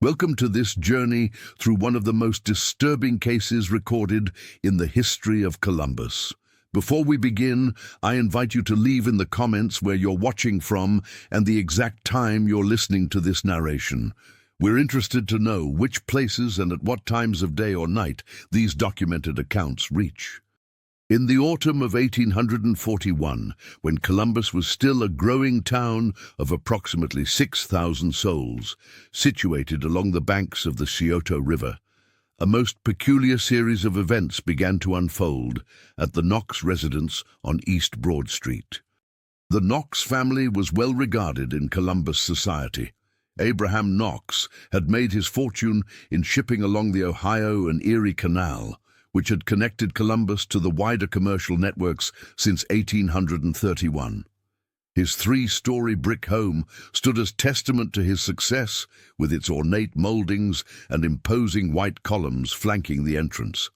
Welcome to this journey through one of the most disturbing cases recorded in the history of Columbus. Before we begin, I invite you to leave in the comments where you're watching from and the exact time you're listening to this narration. We're interested to know which places and at what times of day or night these documented accounts reach. In the autumn of 1841, when Columbus was still a growing town of approximately 6,000 souls, situated along the banks of the Scioto River, a most peculiar series of events began to unfold at the Knox residence on East Broad Street. The Knox family was well regarded in Columbus society. Abraham Knox had made his fortune in shipping along the Ohio and Erie Canal, which had connected Columbus to the wider commercial networks since 1831. His three-story brick home stood as testament to his success, with its ornate moldings and imposing white columns flanking the entrance.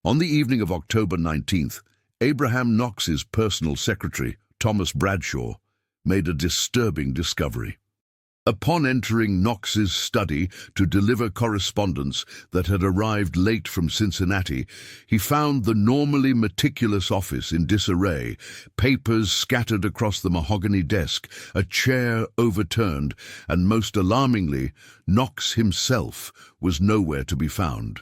On the evening of October 19th, Abraham Knox's personal secretary, Thomas Bradshaw, made a disturbing discovery. Upon entering Knox's study to deliver correspondence that had arrived late from Cincinnati, he found the normally meticulous office in disarray, papers scattered across the mahogany desk, a chair overturned, and most alarmingly, Knox himself was nowhere to be found.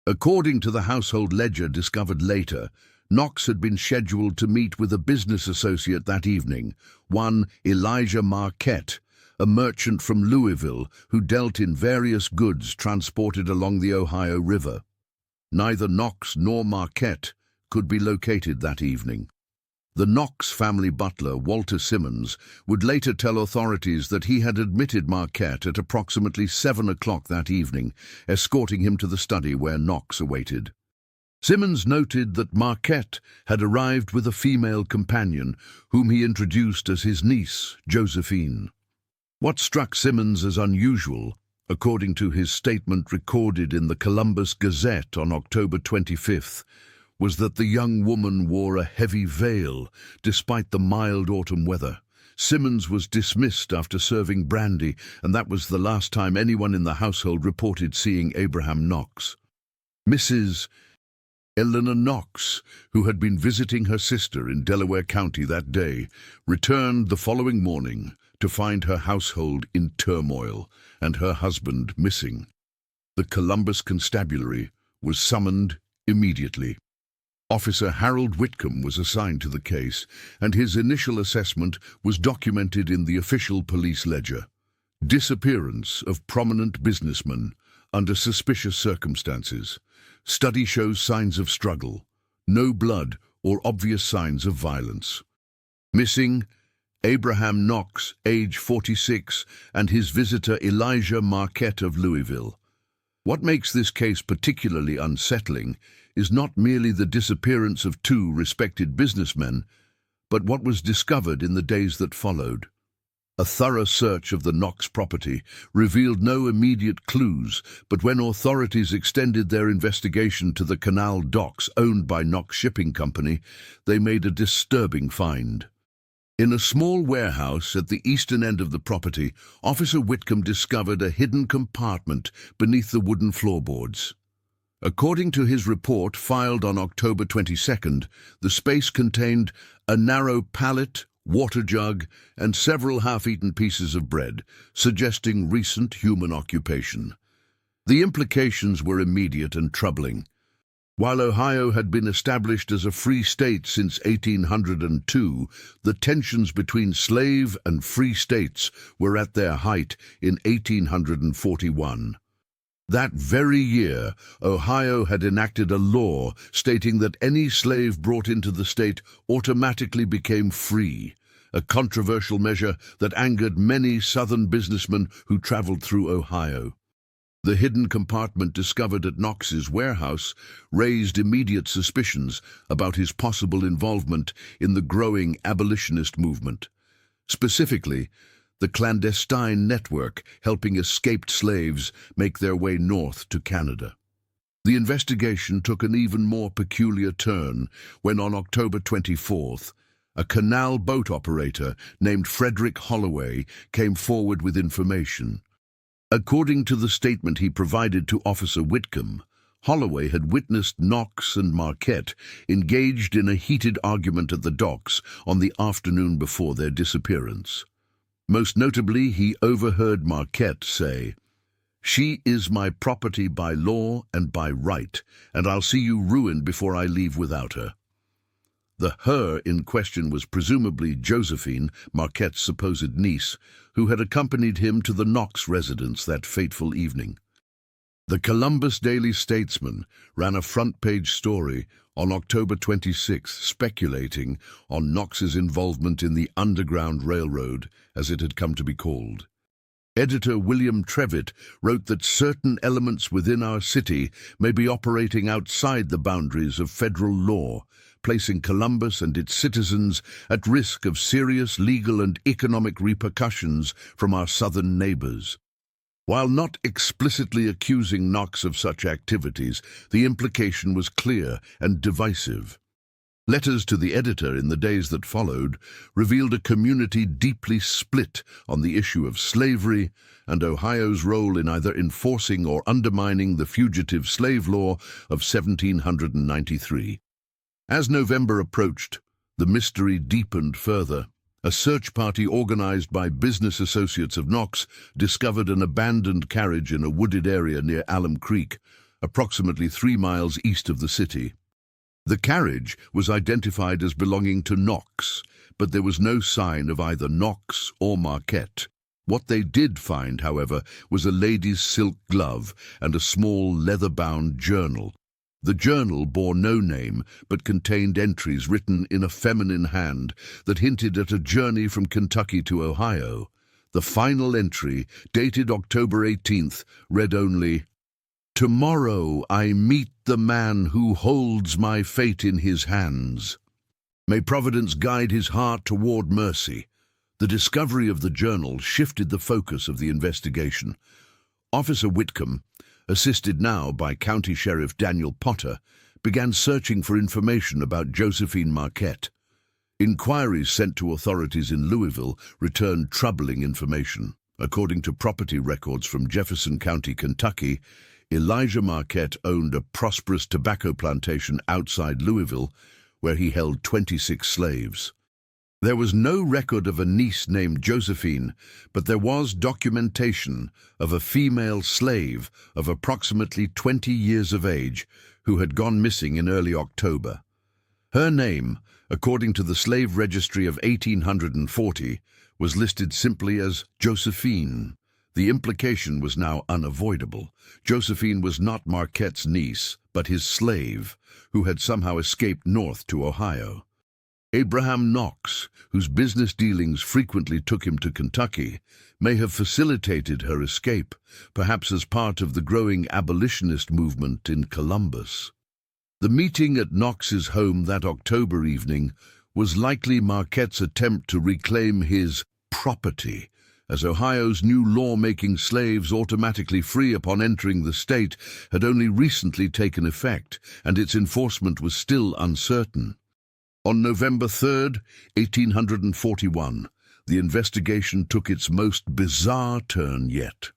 According to the household ledger discovered later, Knox had been scheduled to meet with a business associate that evening, one Elijah Marquette, a merchant from Louisville who dealt in various goods transported along the Ohio River. Neither Knox nor Marquette could be located that evening. The Knox family butler, Walter Simmons, would later tell authorities that he had admitted Marquette at approximately 7 o'clock that evening, escorting him to the study where Knox awaited. Simmons noted that Marquette had arrived with a female companion, whom he introduced as his niece, Josephine. What struck Simmons as unusual, according to his statement recorded in the Columbus Gazette on October 25th, was that the young woman wore a heavy veil despite the mild autumn weather. Simmons was dismissed after serving brandy, and that was the last time anyone in the household reported seeing Abraham Knox. Mrs. Eleanor Knox, who had been visiting her sister in Delaware County that day, returned the following morning to find her household in turmoil and her husband missing. The Columbus Constabulary was summoned immediately. Officer Harold Whitcomb was assigned to the case, and his initial assessment was documented in the official police ledger. Disappearance of prominent businessman under suspicious circumstances. Study shows signs of struggle. No blood or obvious signs of violence. Missing Abraham Knox, age 46, and his visitor Elijah Marquette of Louisville. What makes this case particularly unsettling is not merely the disappearance of two respected businessmen, but what was discovered in the days that followed. A thorough search of the Knox property revealed no immediate clues, but when authorities extended their investigation to the canal docks owned by Knox Shipping Company, they made a disturbing find. In a small warehouse at the eastern end of the property, Officer Whitcomb discovered a hidden compartment beneath the wooden floorboards. According to his report filed on October 22nd, the space contained a narrow pallet, water jug, and several half-eaten pieces of bread, suggesting recent human occupation. The implications were immediate and troubling. While Ohio had been established as a free state since 1802, the tensions between slave and free states were at their height in 1841. That very year, Ohio had enacted a law stating that any slave brought into the state automatically became free, a controversial measure that angered many Southern businessmen who traveled through Ohio. The hidden compartment discovered at Knox's warehouse raised immediate suspicions about his possible involvement in the growing abolitionist movement. Specifically, the clandestine network helping escaped slaves make their way north to Canada. The investigation took an even more peculiar turn when on October 24th, a canal boat operator named Frederick Holloway came forward with information. According to the statement he provided to Officer Whitcomb, Holloway had witnessed Knox and Marquette engaged in a heated argument at the docks on the afternoon before their disappearance. Most notably, he overheard Marquette say, "She is my property by law and by right, and I'll see you ruined before I leave without her." The her in question was presumably Josephine, Marquette's supposed niece, who had accompanied him to the Knox residence that fateful evening. The Columbus Daily Statesman ran a front-page story on October 26, speculating on Knox's involvement in the Underground Railroad, as it had come to be called. Editor William Trevitt wrote that certain elements within our city may be operating outside the boundaries of federal law, placing Columbus and its citizens at risk of serious legal and economic repercussions from our southern neighbors. While not explicitly accusing Knox of such activities, the implication was clear and divisive. Letters to the editor in the days that followed revealed a community deeply split on the issue of slavery and Ohio's role in either enforcing or undermining the fugitive slave law of 1793. As November approached, the mystery deepened further. A search party organized by business associates of Knox discovered an abandoned carriage in a wooded area near Alum Creek, approximately 3 miles east of the city. The carriage was identified as belonging to Knox, but there was no sign of either Knox or Marquette. What they did find, however, was a lady's silk glove and a small leather-bound journal. The journal bore no name, but contained entries written in a feminine hand that hinted at a journey from Kentucky to Ohio. The final entry, dated October 18th, read only, "Tomorrow I meet the man who holds my fate in his hands. May Providence guide his heart toward mercy." The discovery of the journal shifted the focus of the investigation. Officer Whitcomb, assisted now by County Sheriff Daniel Potter, began searching for information about Josephine Marquette. Inquiries sent to authorities in Louisville returned troubling information. According to property records from Jefferson County, Kentucky, Elijah Marquette owned a prosperous tobacco plantation outside Louisville, where he held 26 slaves. There was no record of a niece named Josephine, but there was documentation of a female slave of approximately 20 years of age who had gone missing in early October. Her name, according to the slave registry of 1840, was listed simply as Josephine. The implication was now unavoidable. Josephine was not Marquette's niece, but his slave, who had somehow escaped north to Ohio. Abraham Knox, whose business dealings frequently took him to Kentucky, may have facilitated her escape, perhaps as part of the growing abolitionist movement in Columbus. The meeting at Knox's home that October evening was likely Marquette's attempt to reclaim his property, as Ohio's new law making slaves automatically free upon entering the state had only recently taken effect, and its enforcement was still uncertain. On November 3, 1841, the investigation took its most bizarre turn yet.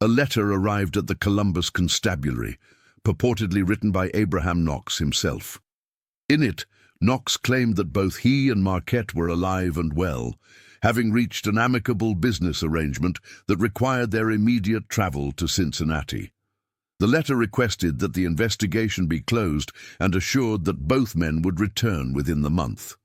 A letter arrived at the Columbus Constabulary, purportedly written by Abraham Knox himself. In it, Knox claimed that both he and Marquette were alive and well, having reached an amicable business arrangement that required their immediate travel to Cincinnati. The letter requested that the investigation be closed and assured that both men would return within the month.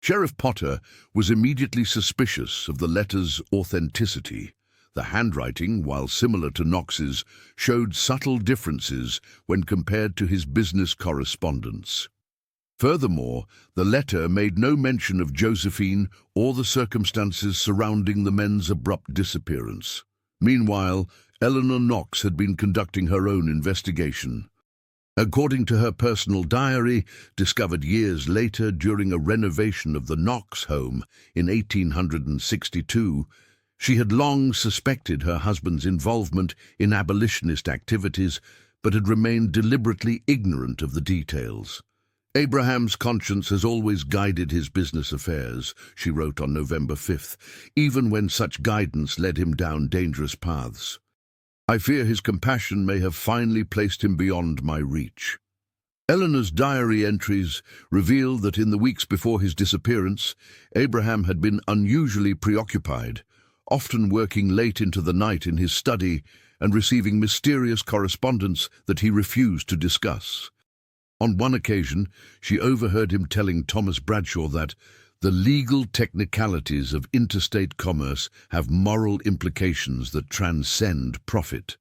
Sheriff Potter was immediately suspicious of the letter's authenticity. The handwriting, while similar to Knox's, showed subtle differences when compared to his business correspondence. Furthermore, the letter made no mention of Josephine or the circumstances surrounding the men's abrupt disappearance. Meanwhile, Eleanor Knox had been conducting her own investigation. According to her personal diary, discovered years later during a renovation of the Knox home in 1862, she had long suspected her husband's involvement in abolitionist activities, but had remained deliberately ignorant of the details. "Abraham's conscience has always guided his business affairs," she wrote on November 5th, even when such guidance led him down dangerous paths. I fear his compassion may have finally placed him beyond my reach. Eleanor's diary entries reveal that in the weeks before his disappearance, Abraham had been unusually preoccupied, often working late into the night in his study and receiving mysterious correspondence that he refused to discuss. On one occasion, she overheard him telling Thomas Bradshaw that the legal technicalities of interstate commerce have moral implications that transcend profit.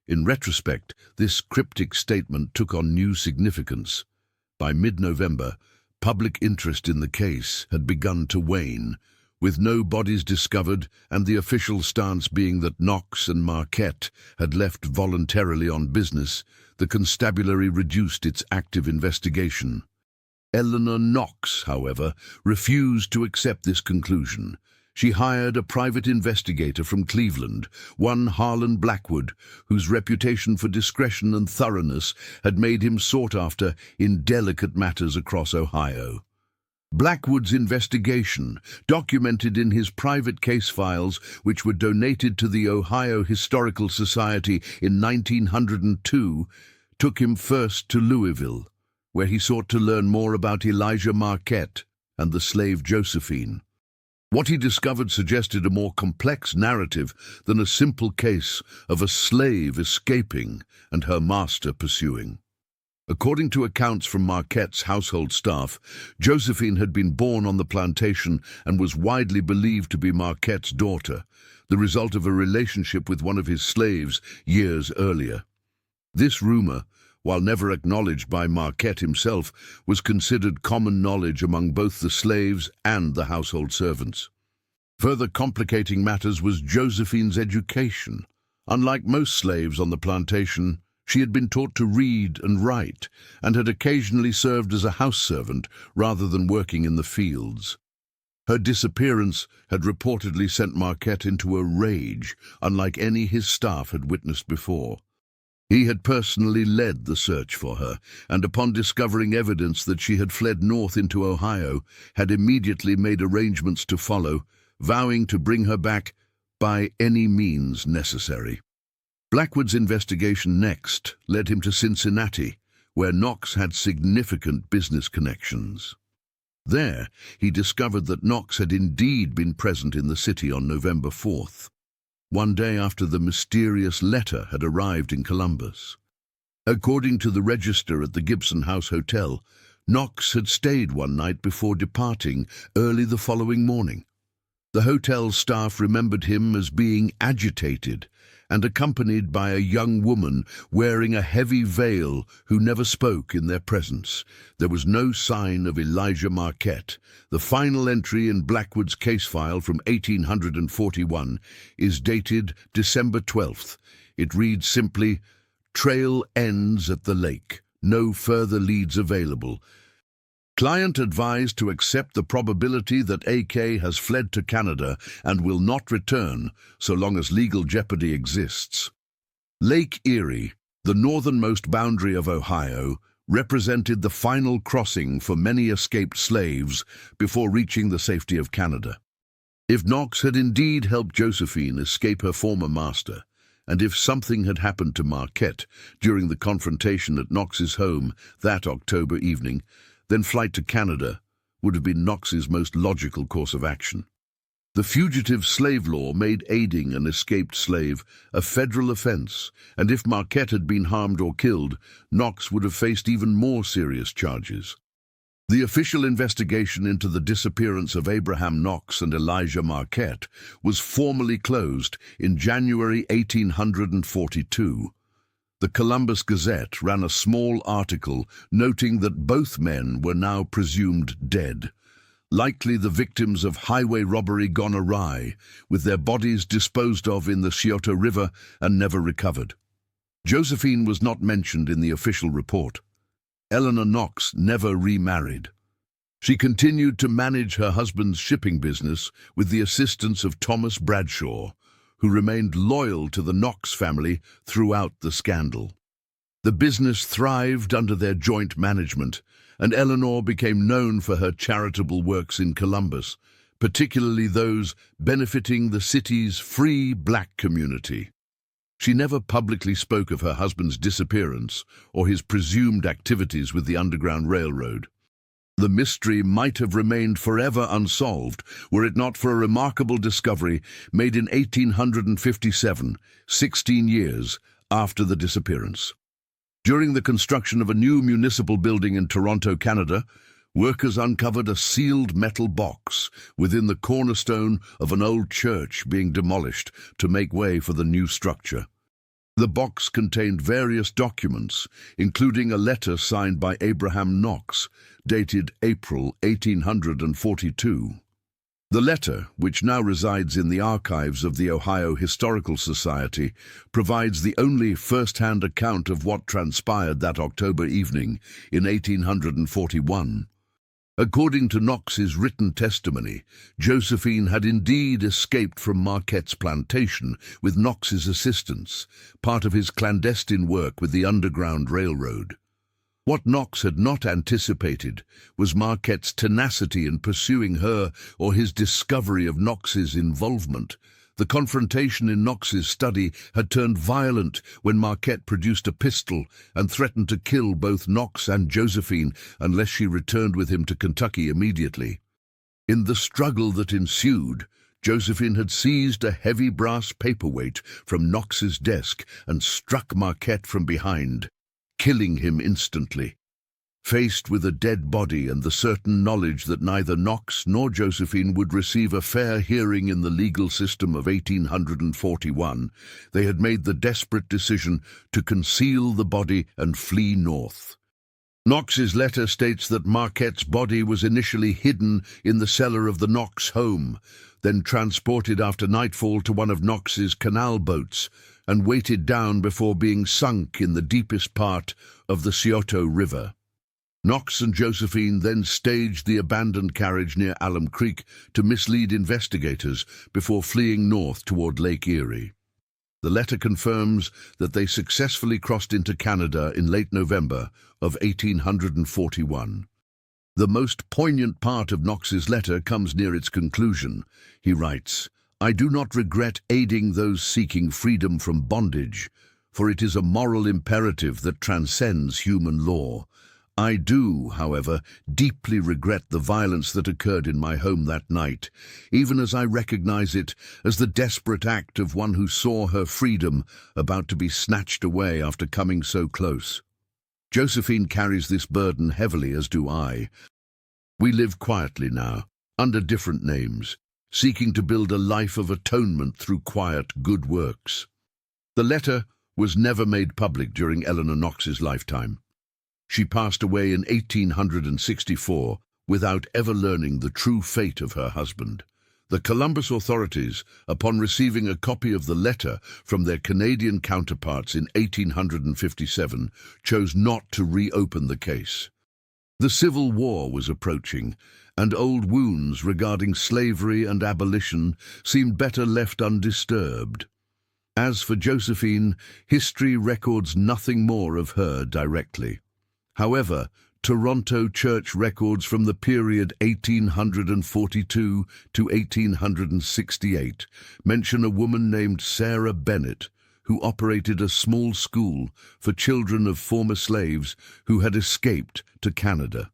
In retrospect, this cryptic statement took on new significance. By mid-November, public interest in the case had begun to wane, with no bodies discovered and the official stance being that Knox and Marquette had left voluntarily on business. The constabulary reduced its active investigation. Eleanor Knox, however, refused to accept this conclusion. She hired a private investigator from Cleveland, one Harlan Blackwood, whose reputation for discretion and thoroughness had made him sought after in delicate matters across Ohio. Blackwood's investigation, documented in his private case files which were donated to the Ohio Historical Society in 1902, took him first to Louisville, where he sought to learn more about Elijah Marquette and the slave Josephine. What he discovered suggested a more complex narrative than a simple case of a slave escaping and her master pursuing. According to accounts from Marquette's household staff, Josephine had been born on the plantation and was widely believed to be Marquette's daughter, the result of a relationship with one of his slaves years earlier. This rumor, while never acknowledged by Marquette himself, was considered common knowledge among both the slaves and the household servants. Further complicating matters was Josephine's education. Unlike most slaves on the plantation, she had been taught to read and write, and had occasionally served as a house servant rather than working in the fields. Her disappearance had reportedly sent Marquette into a rage, unlike any his staff had witnessed before. He had personally led the search for her, and upon discovering evidence that she had fled north into Ohio, had immediately made arrangements to follow, vowing to bring her back by any means necessary. Blackwood's investigation next led him to Cincinnati, where Knox had significant business connections. There, he discovered that Knox had indeed been present in the city on November 4th. One day after the mysterious letter had arrived in Columbus. According to the register at the Gibson House Hotel, Knox had stayed one night before departing early the following morning. The hotel staff remembered him as being agitated and accompanied by a young woman wearing a heavy veil who never spoke in their presence. There was no sign of Elijah Marquette. The final entry in Blackwood's case file from 1841 is dated December 12th. It reads simply, "Trail ends at the lake. No further leads available. Client advised to accept the probability that AK has fled to Canada and will not return so long as legal jeopardy exists." Lake Erie, the northernmost boundary of Ohio, represented the final crossing for many escaped slaves before reaching the safety of Canada. If Knox had indeed helped Josephine escape her former master, and if something had happened to Marquette during the confrontation at Knox's home that October evening, then flight to Canada would have been Knox's most logical course of action. The fugitive slave law made aiding an escaped slave a federal offense, and if Marquette had been harmed or killed, Knox would have faced even more serious charges. The official investigation into the disappearance of Abraham Knox and Elijah Marquette was formally closed in January 1842. The Columbus Gazette ran a small article noting that both men were now presumed dead, likely the victims of highway robbery gone awry, with their bodies disposed of in the Scioto River and never recovered. Josephine was not mentioned in the official report. Eleanor Knox never remarried. She continued to manage her husband's shipping business with the assistance of Thomas Bradshaw, who remained loyal to the Knox family throughout the scandal. The business thrived under their joint management, and Eleanor became known for her charitable works in Columbus, particularly those benefiting the city's free black community. She never publicly spoke of her husband's disappearance or his presumed activities with the Underground Railroad. The mystery might have remained forever unsolved were it not for a remarkable discovery made in 1857, 16 years after the disappearance. During the construction of a new municipal building in Toronto, Canada, workers uncovered a sealed metal box within the cornerstone of an old church being demolished to make way for the new structure. The box contained various documents, including a letter signed by Abraham Knox, dated April 1842. The letter, which now resides in the archives of the Ohio Historical Society, provides the only first-hand account of what transpired that October evening in 1841. According to Knox's written testimony, Josephine had indeed escaped from Marquette's plantation with Knox's assistance, part of his clandestine work with the Underground Railroad. What Knox had not anticipated was Marquette's tenacity in pursuing her or his discovery of Knox's involvement. The confrontation in Knox's study had turned violent when Marquette produced a pistol and threatened to kill both Knox and Josephine unless she returned with him to Kentucky immediately. In the struggle that ensued, Josephine had seized a heavy brass paperweight from Knox's desk and struck Marquette from behind, killing him instantly. Faced with a dead body and the certain knowledge that neither Knox nor Josephine would receive a fair hearing in the legal system of 1841, they had made the desperate decision to conceal the body and flee north. Knox's letter states that Marquette's body was initially hidden in the cellar of the Knox home, then transported after nightfall to one of Knox's canal boats and weighted down before being sunk in the deepest part of the Scioto River. Knox and Josephine then staged the abandoned carriage near Alum Creek to mislead investigators before fleeing north toward Lake Erie. The letter confirms that they successfully crossed into Canada in late November of 1841. The most poignant part of Knox's letter comes near its conclusion. He writes, "I do not regret aiding those seeking freedom from bondage, for it is a moral imperative that transcends human law. I do, however, deeply regret the violence that occurred in my home that night, even as I recognize it as the desperate act of one who saw her freedom about to be snatched away after coming so close. Josephine carries this burden heavily, as do I. We live quietly now, under different names, seeking to build a life of atonement through quiet, good works." The letter was never made public during Eleanor Knox's lifetime. She passed away in 1864 without ever learning the true fate of her husband. The Columbus authorities, upon receiving a copy of the letter from their Canadian counterparts in 1857, chose not to reopen the case. The Civil War was approaching, and old wounds regarding slavery and abolition seemed better left undisturbed. As for Josephine, history records nothing more of her directly. However, Toronto church records from the period 1842 to 1868 mention a woman named Sarah Bennett, who operated a small school for children of former slaves who had escaped to Canada.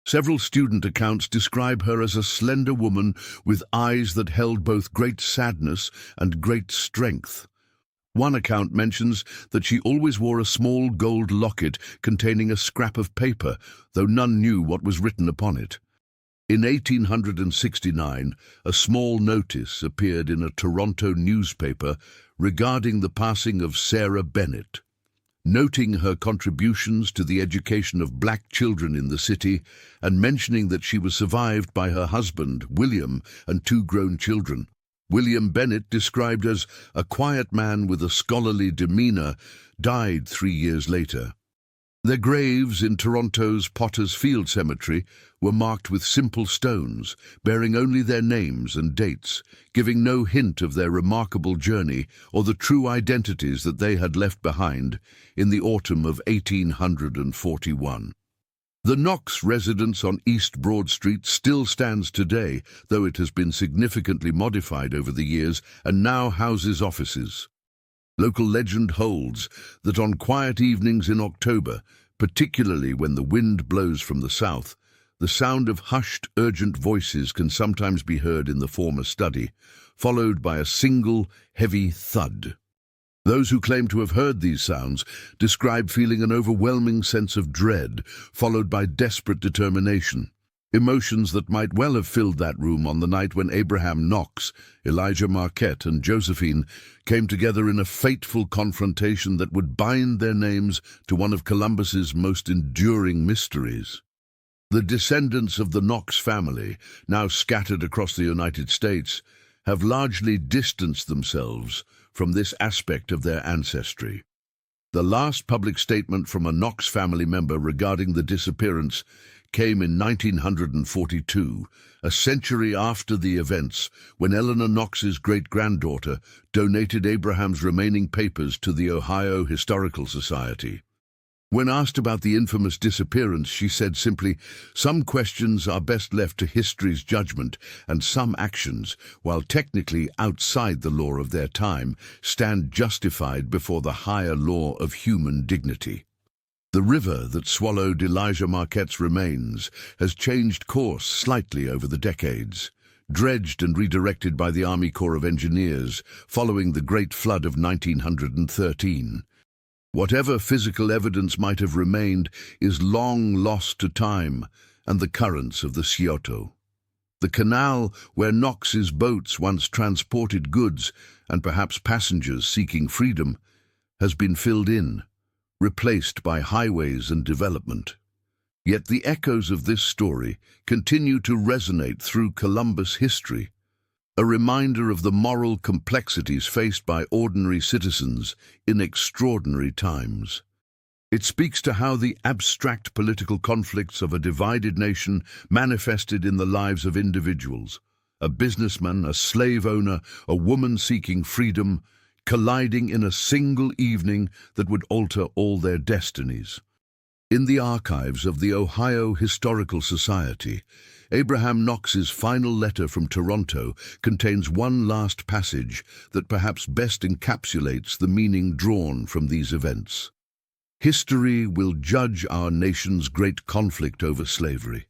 Several student accounts describe her as a slender woman with eyes that held both great sadness and great strength. One account mentions that she always wore a small gold locket containing a scrap of paper, though none knew what was written upon it. In 1869, a small notice appeared in a Toronto newspaper regarding the passing of Sarah Bennett. Noting her contributions to the education of black children in the city and mentioning that she was survived by her husband, William, and 2 grown children. William Bennett, described as a quiet man with a scholarly demeanor, died 3 years later. Their graves in Toronto's Potter's Field Cemetery were marked with simple stones, bearing only their names and dates, giving no hint of their remarkable journey or the true identities that they had left behind in the autumn of 1841. The Knox residence on East Broad Street still stands today, though it has been significantly modified over the years and now houses offices. Local legend holds that on quiet evenings in October, particularly when the wind blows from the south, the sound of hushed, urgent voices can sometimes be heard in the former study, followed by a single, heavy thud. Those who claim to have heard these sounds describe feeling an overwhelming sense of dread, followed by desperate determination. Emotions that might well have filled that room on the night when Abraham Knox, Elijah Marquette, and Josephine came together in a fateful confrontation that would bind their names to one of Columbus's most enduring mysteries. The descendants of the Knox family, now scattered across the United States, have largely distanced themselves from this aspect of their ancestry. The last public statement from a Knox family member regarding the disappearance came in 1942, a century after the events, when Eleanor Knox's great-granddaughter donated Abraham's remaining papers to the Ohio Historical Society. When asked about the infamous disappearance, she said simply, "Some questions are best left to history's judgment, and some actions, while technically outside the law of their time, stand justified before the higher law of human dignity." The river that swallowed Elijah Marquette's remains has changed course slightly over the decades, dredged and redirected by the Army Corps of Engineers following the Great Flood of 1913. Whatever physical evidence might have remained is long lost to time and the currents of the Scioto. The canal where Knox's boats once transported goods and perhaps passengers seeking freedom has been filled in, replaced by highways and development. Yet the echoes of this story continue to resonate through Columbus history, a reminder of the moral complexities faced by ordinary citizens in extraordinary times. It speaks to how the abstract political conflicts of a divided nation manifested in the lives of individuals, a businessman, a slave owner, a woman seeking freedom, colliding in a single evening that would alter all their destinies. In the archives of the Ohio Historical Society, Abraham Knox's final letter from Toronto contains one last passage that perhaps best encapsulates the meaning drawn from these events. "History will judge our nation's great conflict over slavery,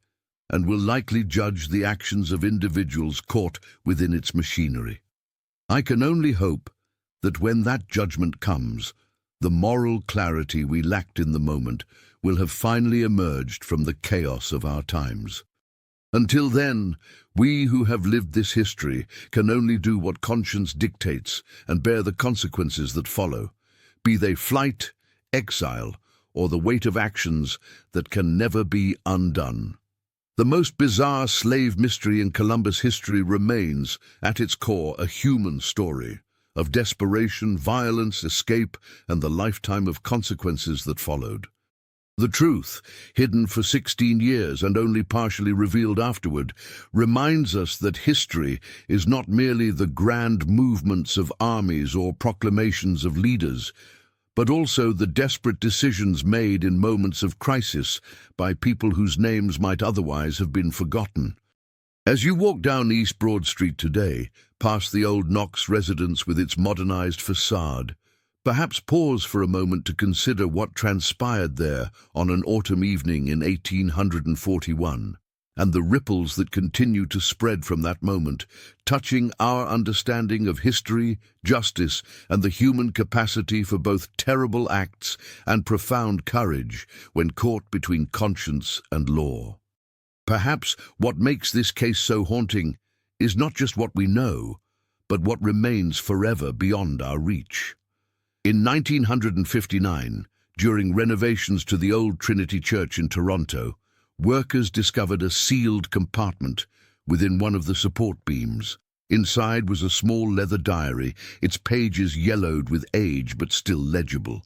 and will likely judge the actions of individuals caught within its machinery. I can only hope that when that judgment comes, the moral clarity we lacked in the moment will have finally emerged from the chaos of our times. Until then, we who have lived this history can only do what conscience dictates and bear the consequences that follow, be they flight, exile, or the weight of actions that can never be undone." The most bizarre slave mystery in Columbus history remains, at its core, a human story of desperation, violence, escape, and the lifetime of consequences that followed. The truth, hidden for 16 years and only partially revealed afterward, reminds us that history is not merely the grand movements of armies or proclamations of leaders, but also the desperate decisions made in moments of crisis by people whose names might otherwise have been forgotten. As you walk down East Broad Street today, past the old Knox residence with its modernized facade, perhaps pause for a moment to consider what transpired there on an autumn evening in 1841, and the ripples that continue to spread from that moment, touching our understanding of history, justice, and the human capacity for both terrible acts and profound courage when caught between conscience and law. Perhaps what makes this case so haunting is not just what we know, but what remains forever beyond our reach. In 1959, during renovations to the old Trinity Church in Toronto, workers discovered a sealed compartment within one of the support beams. Inside was a small leather diary, its pages yellowed with age but still legible.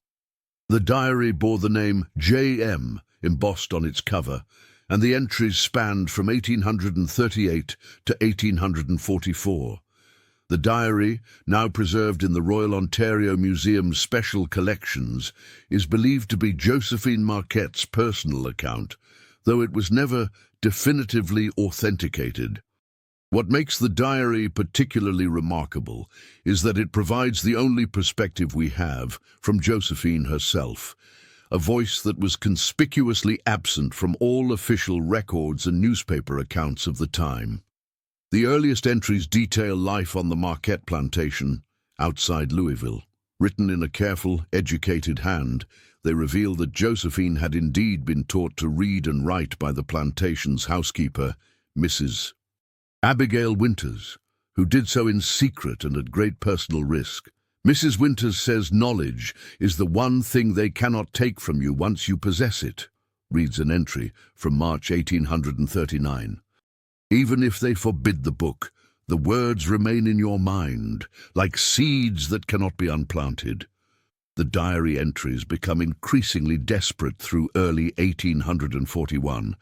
The diary bore the name J.M. embossed on its cover, and the entries spanned from 1838 to 1844. The diary, now preserved in the Royal Ontario Museum's special collections, is believed to be Josephine Marquette's personal account, though it was never definitively authenticated. What makes the diary particularly remarkable is that it provides the only perspective we have from Josephine herself, a voice that was conspicuously absent from all official records and newspaper accounts of the time. The earliest entries detail life on the Marquette plantation outside Louisville. Written in a careful, educated hand, they reveal that Josephine had indeed been taught to read and write by the plantation's housekeeper, Mrs. Abigail Winters, who did so in secret and at great personal risk. Mrs. Winters says knowledge is the one thing they cannot take from you once you possess it, reads an entry from March 1839. Even if they forbid the book, the words remain in your mind, like seeds that cannot be unplanted. The diary entries become increasingly desperate through early 1841,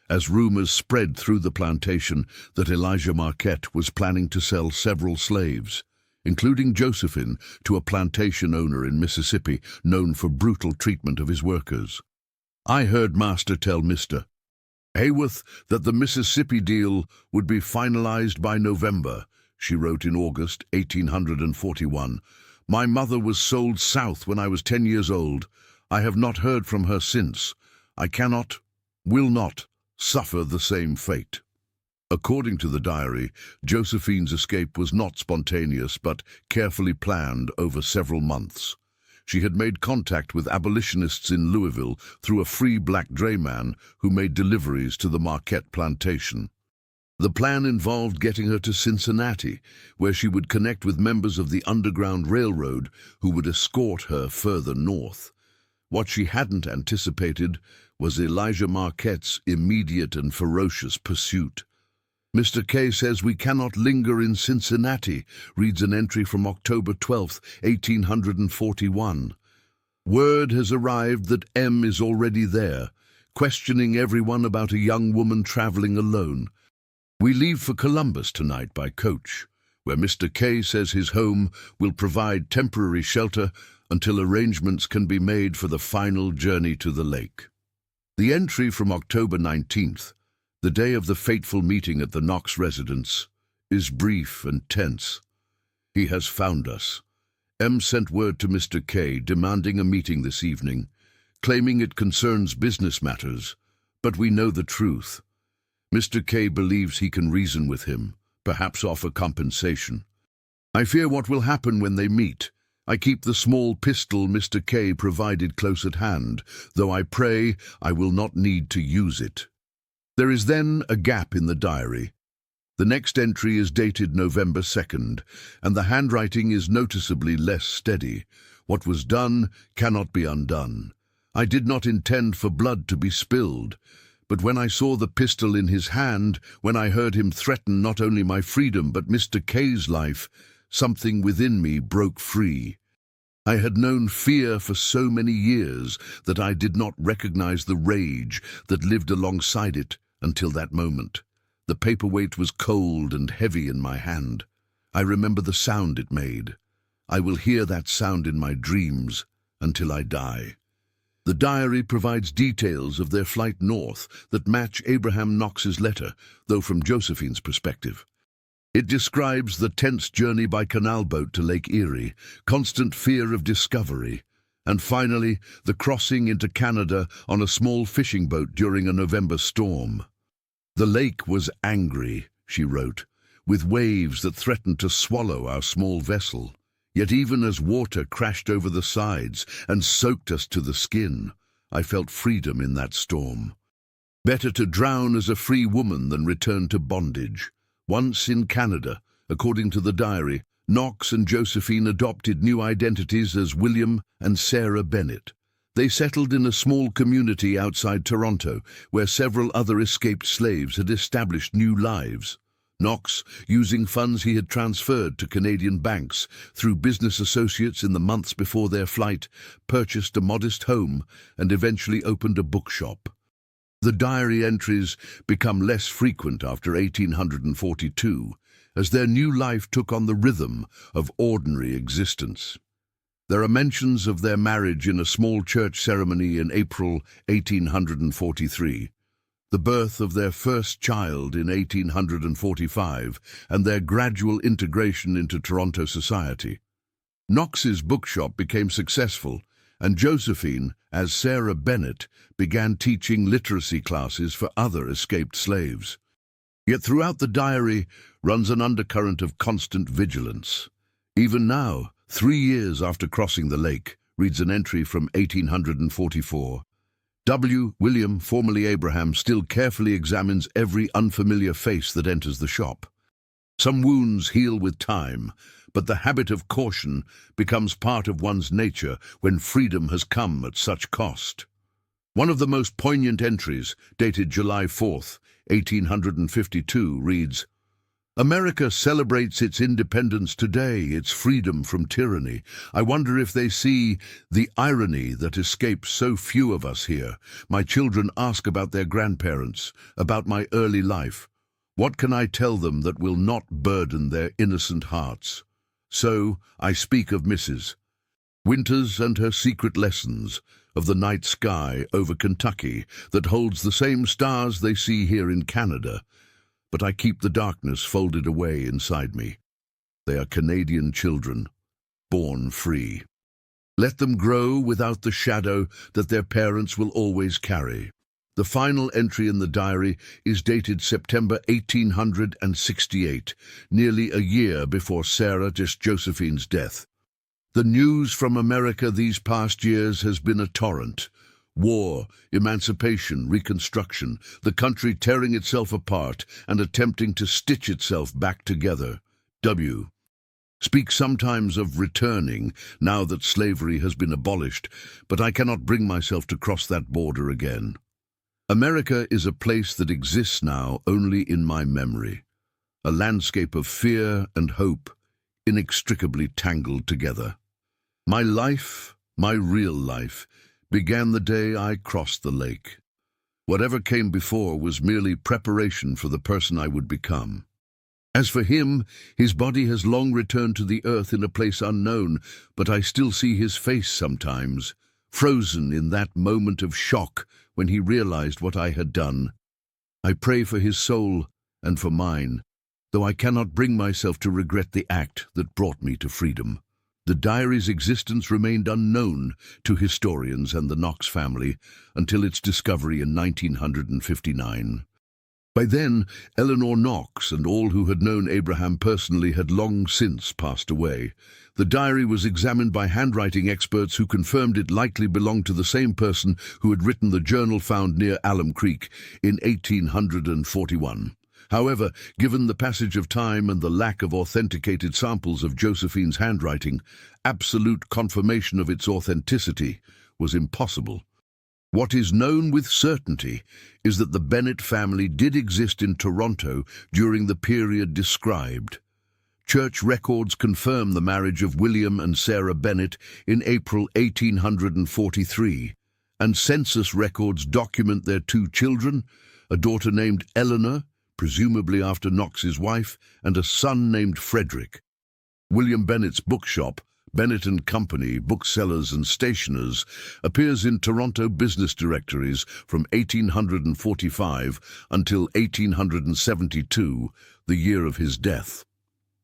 as rumors spread through the plantation that Elijah Marquette was planning to sell several slaves, including Josephine, to a plantation owner in Mississippi known for brutal treatment of his workers. I heard Master tell Mr. Hayworth that the Mississippi deal would be finalized by November, she wrote in August 1841. My mother was sold south when I was 10 years old. I have not heard from her since. I cannot, will not, suffer the same fate. According to the diary, Josephine's escape was not spontaneous but carefully planned over several months. She had made contact with abolitionists in Louisville through a free black drayman who made deliveries to the Marquette plantation. The plan involved getting her to Cincinnati, where she would connect with members of the Underground Railroad who would escort her further north. What she hadn't anticipated was Elijah Marquette's immediate and ferocious pursuit. Mr. K says we cannot linger in Cincinnati, reads an entry from October 12, 1841. Word has arrived that M is already there, questioning everyone about a young woman traveling alone. We leave for Columbus tonight by coach, where Mr. K says his home will provide temporary shelter until arrangements can be made for the final journey to the lake. The entry from October 19th, the day of the fateful meeting at the Knox residence, is brief and tense. He has found us. M sent word to Mr. K demanding a meeting this evening, claiming it concerns business matters, but we know the truth. Mr. K believes he can reason with him, perhaps offer compensation. I fear what will happen when they meet. I keep the small pistol Mr. K provided close at hand, though I pray I will not need to use it. There is then a gap in the diary. The next entry is dated November 2nd, and the handwriting is noticeably less steady. What was done cannot be undone. I did not intend for blood to be spilled, but when I saw the pistol in his hand, when I heard him threaten not only my freedom but Mr. K's life, something within me broke free. I had known fear for so many years that I did not recognize the rage that lived alongside it until that moment. The paperweight was cold and heavy in my hand. I remember the sound it made. I will hear that sound in my dreams until I die. The diary provides details of their flight north that match Abraham Knox's letter, though from Josephine's perspective. It describes the tense journey by canal boat to Lake Erie, constant fear of discovery, and finally the crossing into Canada on a small fishing boat during a November storm. The lake was angry, she wrote, with waves that threatened to swallow our small vessel. Yet even as water crashed over the sides and soaked us to the skin, I felt freedom in that storm. Better to drown as a free woman than return to bondage. Once in Canada, according to the diary, Knox and Josephine adopted new identities as William and Sarah Bennett. They settled in a small community outside Toronto, where several other escaped slaves had established new lives. Knox, using funds he had transferred to Canadian banks through business associates in the months before their flight, purchased a modest home and eventually opened a bookshop. The diary entries become less frequent after 1842, as their new life took on the rhythm of ordinary existence. There are mentions of their marriage in a small church ceremony in April 1843. the birth of their first child in 1845, and their gradual integration into Toronto society. Knox's bookshop became successful, and Josephine, as Sarah Bennett, began teaching literacy classes for other escaped slaves. Yet throughout the diary runs an undercurrent of constant vigilance. Even now, 3 years after crossing the lake, reads an entry from 1844. William, formerly Abraham, still carefully examines every unfamiliar face that enters the shop. Some wounds heal with time, but the habit of caution becomes part of one's nature when freedom has come at such cost. One of the most poignant entries, dated July 4th, 1852, reads, "America celebrates its independence today, its freedom from tyranny. I wonder if they see the irony that escapes so few of us here. My children ask about their grandparents, about my early life. What can I tell them that will not burden their innocent hearts? So I speak of Mrs. Winters and her secret lessons, of the night sky over Kentucky that holds the same stars they see here in Canada. But I keep the darkness folded away inside me. They are Canadian children, born free. Let them grow without the shadow that their parents will always carry." The final entry in the diary is dated September 1868, nearly a year before Sarah Josephine's death. "The news from America these past years has been a torrent. War, emancipation, reconstruction, the country tearing itself apart and attempting to stitch itself back together. Speak sometimes of returning, now that slavery has been abolished, but I cannot bring myself to cross that border again. America is a place that exists now only in my memory, a landscape of fear and hope, inextricably tangled together. My life, my real life, began the day I crossed the lake. Whatever came before was merely preparation for the person I would become. As for him, his body has long returned to the earth in a place unknown, but I still see his face sometimes, frozen in that moment of shock when he realized what I had done. I pray for his soul and for mine, though I cannot bring myself to regret the act that brought me to freedom. The diary's existence remained unknown to historians and the Knox family until its discovery in 1959. By then, Eleanor Knox and all who had known Abraham personally had long since passed away. The diary was examined by handwriting experts who confirmed it likely belonged to the same person who had written the journal found near Alum Creek in 1841. However, given the passage of time and the lack of authenticated samples of Josephine's handwriting, absolute confirmation of its authenticity was impossible. What is known with certainty is that the Bennett family did exist in Toronto during the period described. Church records confirm the marriage of William and Sarah Bennett in April 1843, and census records document their 2 children, a daughter named Eleanor, presumably after Knox's wife, and a son named Frederick. William Bennett's bookshop, Bennett and Company, Booksellers and Stationers, appears in Toronto business directories from 1845 until 1872, the year of his death.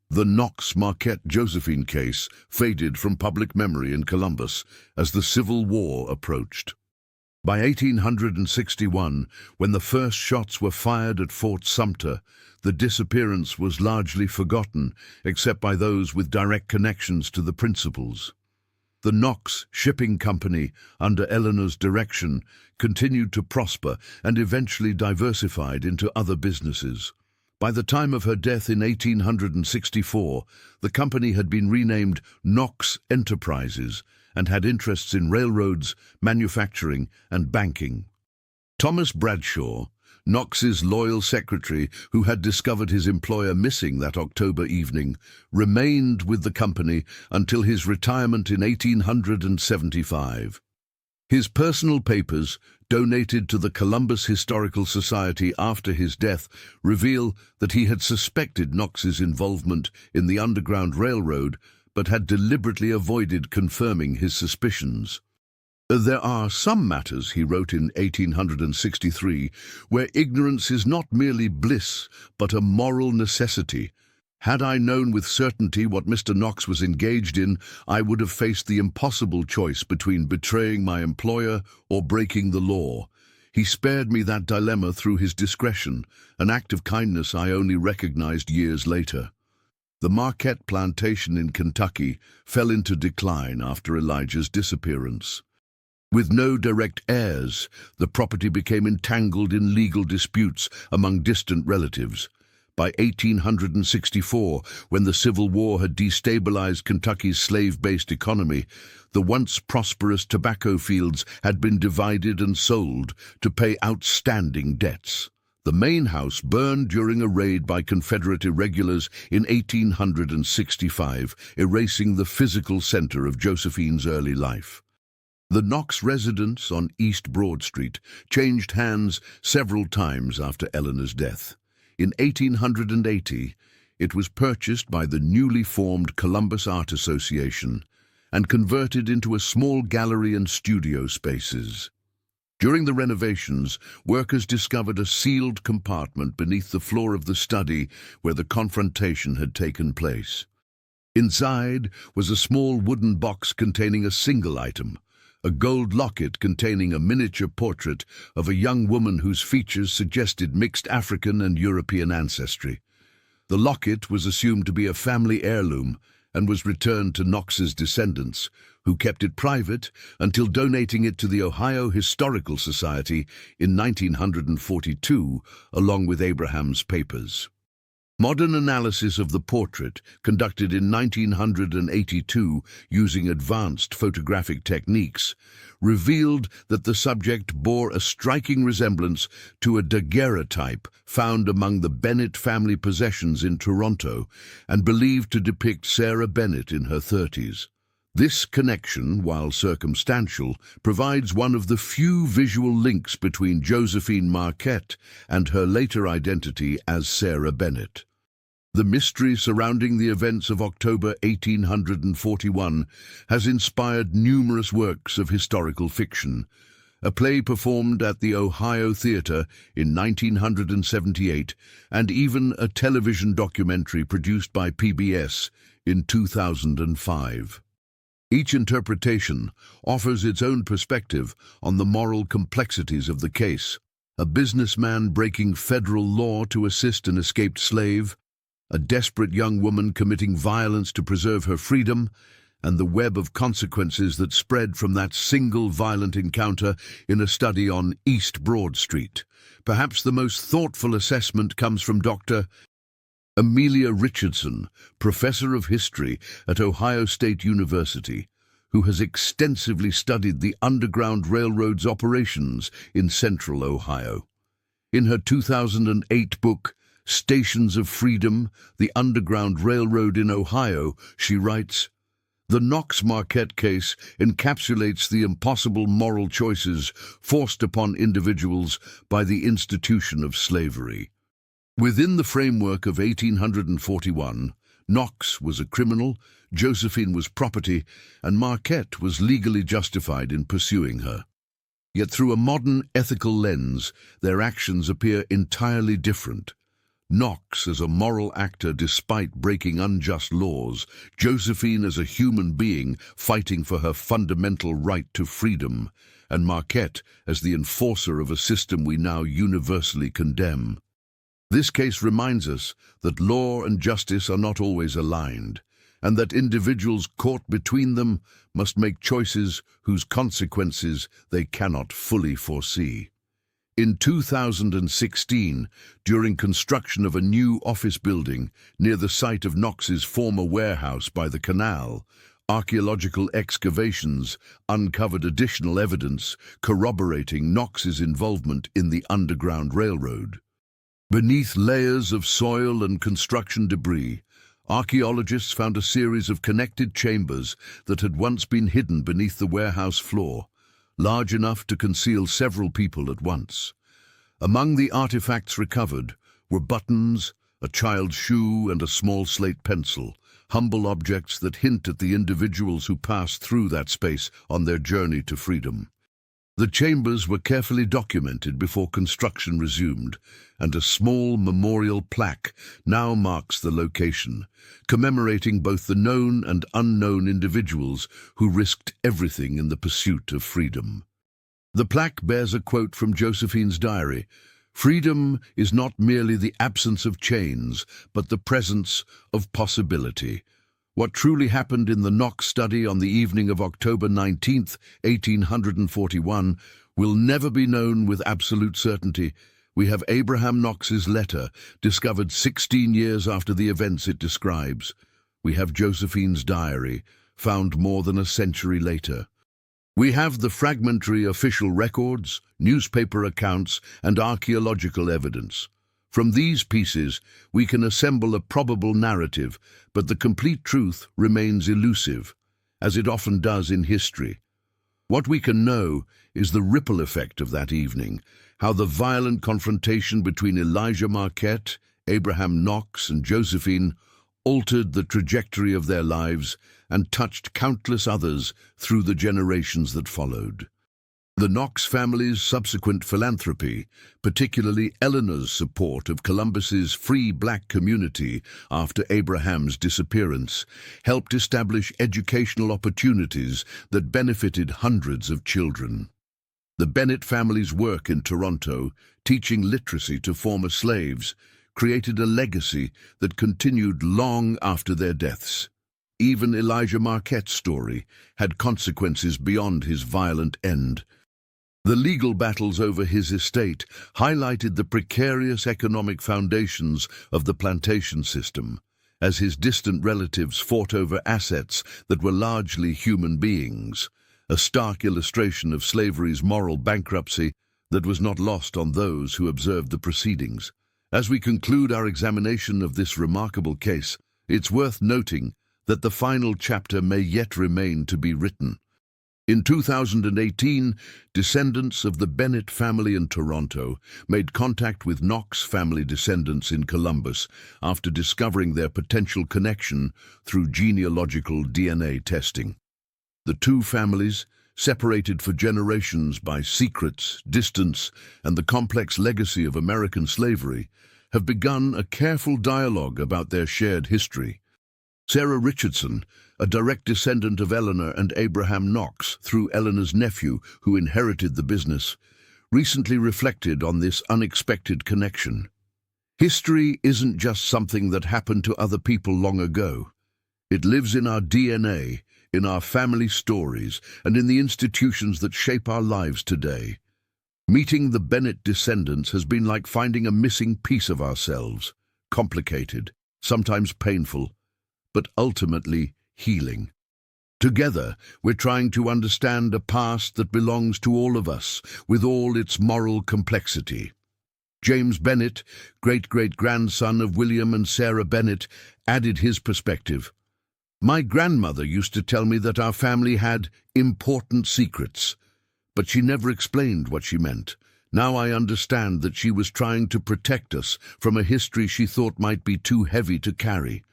The Knox-Marquette Josephine case faded from public memory in Columbus as the Civil War approached. By 1861, when the first shots were fired at Fort Sumter, the disappearance was largely forgotten, except by those with direct connections to the principals. The Knox Shipping Company, under Eleanor's direction, continued to prosper and eventually diversified into other businesses. By the time of her death in 1864, the company had been renamed Knox Enterprises and had interests in railroads, manufacturing, and banking. Thomas Bradshaw, Knox's loyal secretary who had discovered his employer missing that October evening, remained with the company until his retirement in 1875. His personal papers, donated to the Columbus Historical Society after his death, reveal that he had suspected Knox's involvement in the Underground Railroad but had deliberately avoided confirming his suspicions. There are some matters, he wrote in 1863, where ignorance is not merely bliss, but a moral necessity. Had I known with certainty what Mr. Knox was engaged in, I would have faced the impossible choice between betraying my employer or breaking the law. He spared me that dilemma through his discretion, an act of kindness I only recognized years later. The Marquette plantation in Kentucky fell into decline after Elijah's disappearance. With no direct heirs, the property became entangled in legal disputes among distant relatives. By 1864, when the Civil War had destabilized Kentucky's slave-based economy, the once prosperous tobacco fields had been divided and sold to pay outstanding debts. The main house burned during a raid by Confederate irregulars in 1865, erasing the physical center of Josephine's early life. The Knox residence on East Broad Street changed hands several times after Eleanor's death. In 1880, it was purchased by the newly formed Columbus Art Association and converted into a small gallery and studio spaces. During the renovations, workers discovered a sealed compartment beneath the floor of the study where the confrontation had taken place. Inside was a small wooden box containing a single item, a gold locket containing a miniature portrait of a young woman whose features suggested mixed African and European ancestry. The locket was assumed to be a family heirloom and was returned to Knox's descendants, who kept it private until donating it to the Ohio Historical Society in 1942, along with Abraham's papers. Modern analysis of the portrait, conducted in 1982 using advanced photographic techniques, revealed that the subject bore a striking resemblance to a daguerreotype found among the Bennett family possessions in Toronto and believed to depict Sarah Bennett in her 30s. This connection, while circumstantial, provides one of the few visual links between Josephine Marquette and her later identity as Sarah Bennett. The mystery surrounding the events of October 1841 has inspired numerous works of historical fiction. A play performed at the Ohio Theatre in 1978, and even a television documentary produced by PBS in 2005. Each interpretation offers its own perspective on the moral complexities of the case. A businessman breaking federal law to assist an escaped slave, a desperate young woman committing violence to preserve her freedom, and the web of consequences that spread from that single violent encounter in a study on East Broad Street. Perhaps the most thoughtful assessment comes from Dr. Amelia Richardson, professor of history at Ohio State University, who has extensively studied the Underground Railroad's operations in central Ohio. In her 2008 book, Stations of Freedom, The Underground Railroad in Ohio, she writes, "The Knox-Marquette case encapsulates the impossible moral choices forced upon individuals by the institution of slavery. Within the framework of 1841, Knox was a criminal, Josephine was property, and Marquette was legally justified in pursuing her. Yet through a modern ethical lens, their actions appear entirely different. Knox as a moral actor despite breaking unjust laws, Josephine as a human being fighting for her fundamental right to freedom, and Marquette as the enforcer of a system we now universally condemn. This case reminds us that law and justice are not always aligned, and that individuals caught between them must make choices whose consequences they cannot fully foresee. In 2016, during construction of a new office building near the site of Knox's former warehouse by the canal, archaeological excavations uncovered additional evidence corroborating Knox's involvement in the Underground Railroad. Beneath layers of soil and construction debris, archaeologists found a series of connected chambers that had once been hidden beneath the warehouse floor, large enough to conceal several people at once. Among the artifacts recovered were buttons, a child's shoe, and a small slate pencil, humble objects that hint at the individuals who passed through that space on their journey to freedom. The chambers were carefully documented before construction resumed, and a small memorial plaque now marks the location, commemorating both the known and unknown individuals who risked everything in the pursuit of freedom. The plaque bears a quote from Josephine's diary: "Freedom is not merely the absence of chains, but the presence of possibility." What truly happened in the Knox study on the evening of October 19th, 1841, will never be known with absolute certainty. We have Abraham Knox's letter, discovered 16 years after the events it describes. We have Josephine's diary, found more than a century later. We have the fragmentary official records, newspaper accounts, and archaeological evidence. From these pieces, we can assemble a probable narrative, but the complete truth remains elusive, as it often does in history. What we can know is the ripple effect of that evening, how the violent confrontation between Elijah Marquette, Abraham Knox, and Josephine altered the trajectory of their lives and touched countless others through the generations that followed. The Knox family's subsequent philanthropy, particularly Eleanor's support of Columbus's free black community after Abraham's disappearance, helped establish educational opportunities that benefited hundreds of children. The Bennett family's work in Toronto, teaching literacy to former slaves, created a legacy that continued long after their deaths. Even Elijah Marquette's story had consequences beyond his violent end. The legal battles over his estate highlighted the precarious economic foundations of the plantation system, as his distant relatives fought over assets that were largely human beings, a stark illustration of slavery's moral bankruptcy that was not lost on those who observed the proceedings. As we conclude our examination of this remarkable case, it's worth noting that the final chapter may yet remain to be written. In 2018, descendants of the Bennett family in Toronto made contact with Knox family descendants in Columbus after discovering their potential connection through genealogical DNA testing. The two families, separated for generations by secrets, distance, and the complex legacy of American slavery, have begun a careful dialogue about their shared history. Sarah Richardson, a direct descendant of Eleanor and Abraham Knox through Eleanor's nephew who inherited the business, recently reflected on this unexpected connection. History isn't just something that happened to other people long ago. It lives in our DNA, in our family stories, and in the institutions that shape our lives today. Meeting the Bennett descendants has been like finding a missing piece of ourselves, complicated, sometimes painful, but ultimately healing. Together, we're trying to understand a past that belongs to all of us, with all its moral complexity. James Bennett, great-great-grandson of William and Sarah Bennett, added his perspective. "My grandmother used to tell me that our family had important secrets, but she never explained what she meant. Now I understand that she was trying to protect us from a history she thought might be too heavy to carry.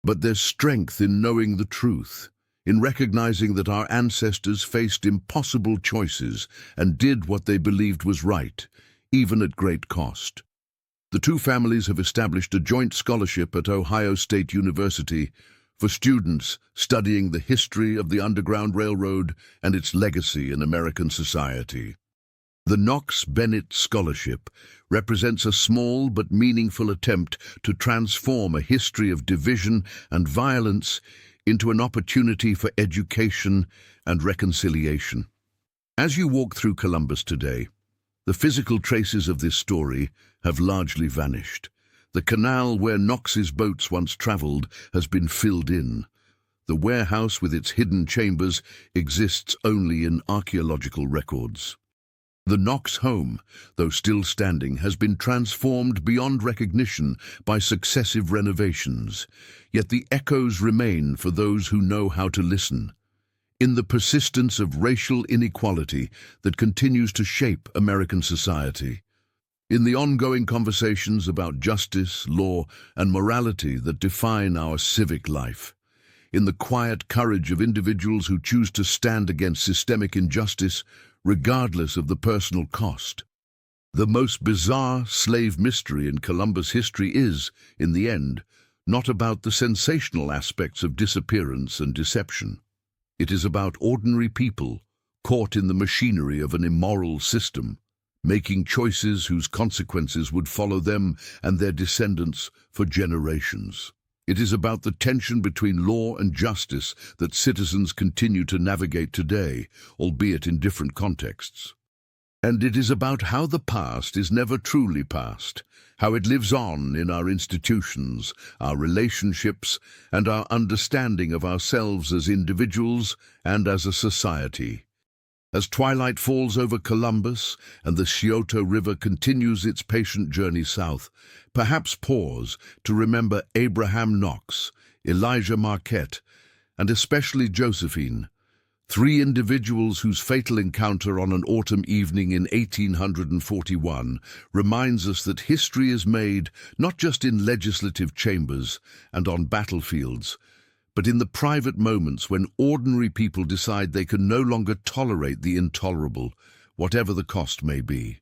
But there's strength in knowing the truth, in recognizing that our ancestors faced impossible choices and did what they believed was right, even at great cost." The two families have established a joint scholarship at Ohio State University for students studying the history of the Underground Railroad and its legacy in American society. The Knox-Bennett Scholarship represents a small but meaningful attempt to transform a history of division and violence into an opportunity for education and reconciliation. As you walk through Columbus today, the physical traces of this story have largely vanished. The canal where Knox's boats once traveled has been filled in. The warehouse with its hidden chambers exists only in archaeological records. The Knox home, though still standing, has been transformed beyond recognition by successive renovations, yet the echoes remain for those who know how to listen. In the persistence of racial inequality that continues to shape American society. In the ongoing conversations about justice, law, and morality that define our civic life, in the quiet courage of individuals who choose to stand against systemic injustice regardless of the personal cost. The most bizarre slave mystery in Columbus history is, in the end, not about the sensational aspects of disappearance and deception. It is about ordinary people caught in the machinery of an immoral system, making choices whose consequences would follow them and their descendants for generations. It is about the tension between law and justice that citizens continue to navigate today, albeit in different contexts. And it is about how the past is never truly past, how it lives on in our institutions, our relationships, and our understanding of ourselves as individuals and as a society. As twilight falls over Columbus and the Scioto River continues its patient journey south, perhaps pause to remember Abraham Knox, Elijah Marquette, and especially Josephine, three individuals whose fatal encounter on an autumn evening in 1841 reminds us that history is made not just in legislative chambers and on battlefields, but in the private moments when ordinary people decide they can no longer tolerate the intolerable, whatever the cost may be.